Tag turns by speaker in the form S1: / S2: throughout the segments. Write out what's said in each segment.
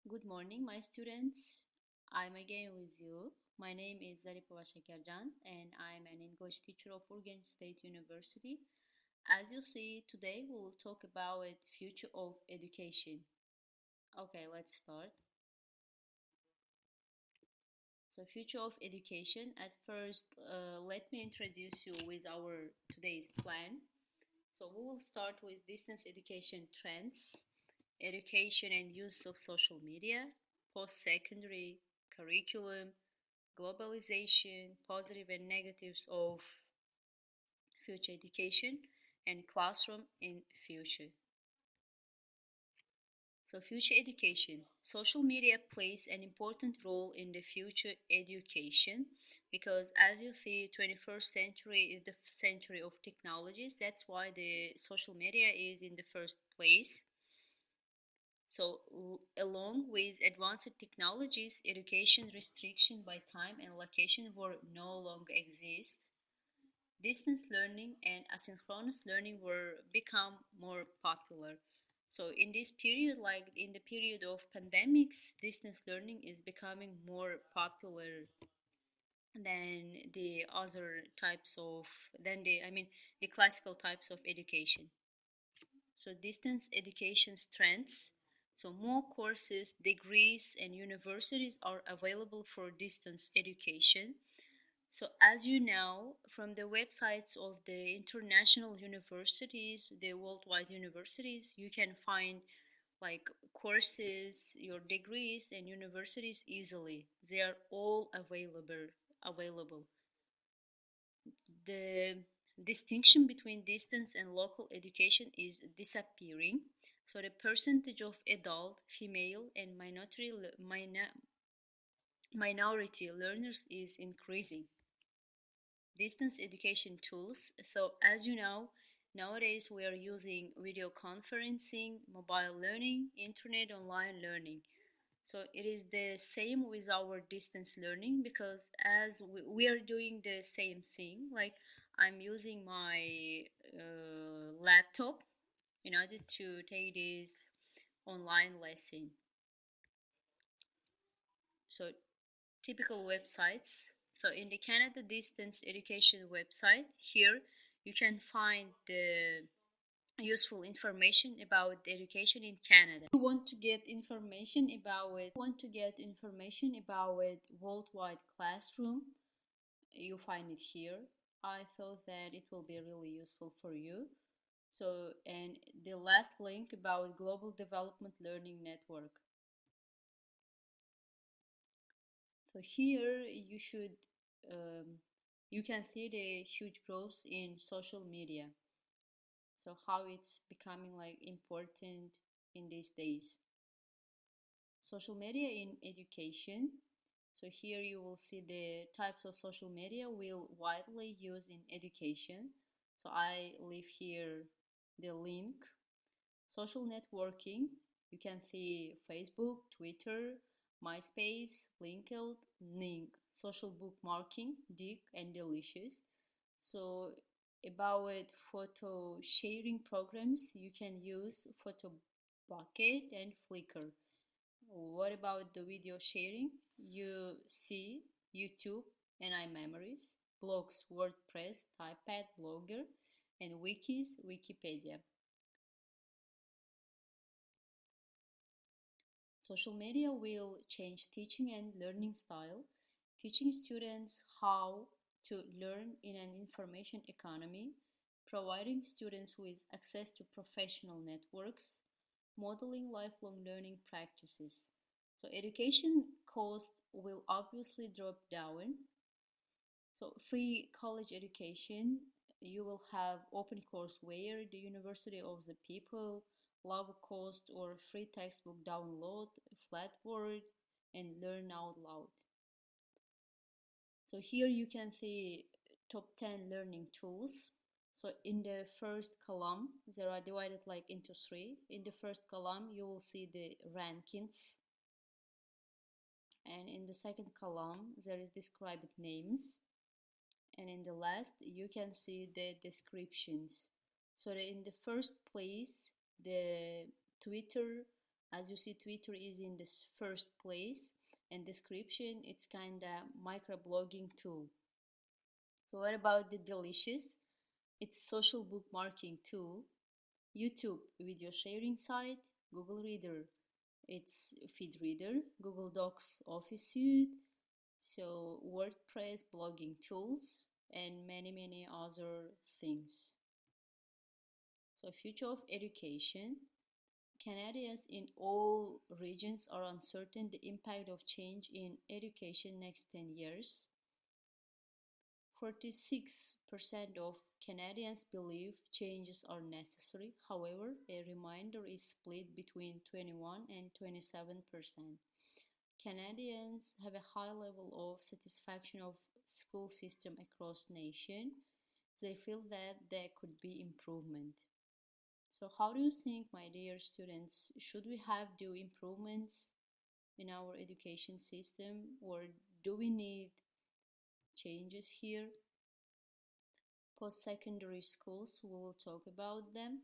S1: Good morning, my students. I'm again with you. My name is Zaripova Shakarjan, and I'm an English teacher of Urgench State University. As you see, today we will talk about the future of education. Okay, let's start. So, future of education. At first, let me introduce you with our today's plan. So, we will start with distance education trends, education and use of social media, post-secondary curriculum, globalization, positive and negatives of future education, and classroom in future. So, future education. Social media plays an important role in the future education because, as you see, 21st century is the century of technologies. That's why the social media is in the first place. So, along with advanced technologies, education restriction by time and location were no longer exist. Distance learning and asynchronous learning were become more popular. So, in this period, like in the period of pandemics, distance learning is becoming more popular than the other types of than the I mean the classical types of education. So distance education strengths. So more courses, degrees, and universities are available for distance education. So as you know, from the websites of the international universities, the worldwide universities, you can find like courses, your degrees, and universities easily. They are all available. The distinction between distance and local education is disappearing. So the percentage of adult, female, and minority learners is increasing. Distance education tools. So as you know, nowadays we are using video conferencing, mobile learning, internet online learning. So it is the same with our distance learning because as we are doing the same thing, like I'm using my laptop in order to take this online lesson. So typical websites. So in the Canada Distance Education website, here you can find the useful information about education in Canada. If you want to get information about it worldwide classroom, you find it here. I thought that it will be really useful for you. So, and the last link about Global Development Learning Network. So here um, you can see the huge growth in social media. So how it's becoming like important in these days. Social media in education. So here you will see the types of social media will widely used in education. So I leave here the link. Social networking. You can see Facebook, Twitter, MySpace, LinkedIn, Ning. Social bookmarking, Dig and Delicious. So about photo sharing programs, you can use Photo Bucket and Flickr. What about the video sharing? You see YouTube and iMemories, blogs, WordPress, Typepad, Blogger, and wikis, Wikipedia. Social media will change teaching and learning style, teaching students how to learn in an information economy, providing students with access to professional networks, modeling lifelong learning practices. So education cost will obviously drop down. So free college education, you will have open courseware, the University of the People, low cost or free textbook download, Flatboard, and Learn Out Loud. So here you can see top 10 learning tools. So in the first column, they are divided like into three. In the first column, you will see the rankings. And in the second column, there is described names. And in the last, you can see the descriptions. So in the first place, the Twitter As you see, Twitter is in this first place, and description, it's kind of microblogging tool. So what about the delicious? It's social bookmarking tool. YouTube video sharing site. Google Reader, it's feed reader. Google Docs office suite. So WordPress blogging tools and many other things. So future of education. Canadians in all regions are uncertain the impact of change in education next 10 years. 46% of Canadians believe changes are necessary. However, a remainder is split between 21 and 27%. Canadians have a high level of satisfaction of school system across nation. They feel that there could be improvement. So how do you think, my dear students, should we have do improvements in our education system, or do we need changes here? Post-secondary schools, we will talk about them.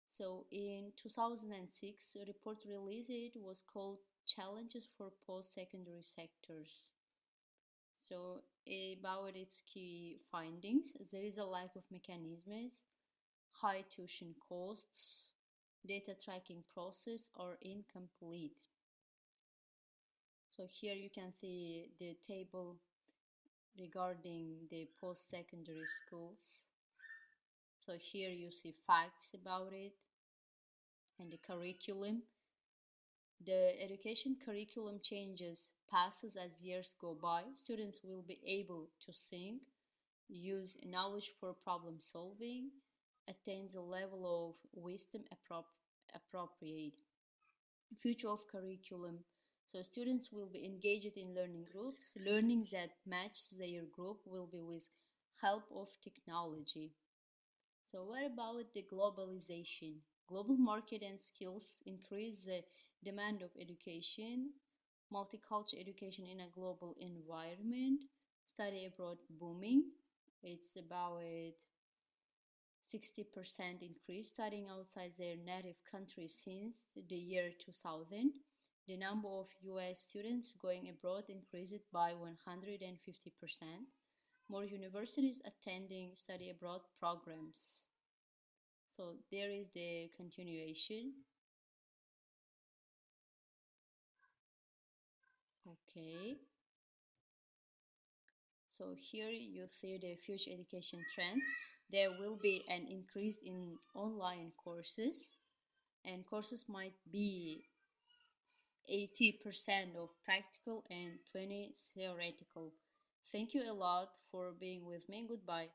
S1: So in 2006, a report released was called Challenges for Post-Secondary Sectors. So about its key findings, there is a lack of mechanisms, high tuition costs, data tracking process are incomplete. So here you can see the table regarding the post-secondary schools. So here you see facts about it and the curriculum. The education curriculum changes passes as years go by. Students will be able to think, use knowledge for problem solving, attain the level of wisdom appropriate. Future of curriculum. So students will be engaged in learning groups. Learning that match their group will be with help of technology. So what about the globalization? Global market and skills increase the demand of education, multicultural education in a global environment, study abroad booming. It's about 60% increase studying outside their native country since the year 2000. The number of US students going abroad increased by 150%. More universities attending study abroad programs. So there is the continuation. Okay. So here you see the future education trends. There will be an increase in online courses, and courses might be 80% of practical and 20 theoretical. Thank you a lot for being with me. Goodbye.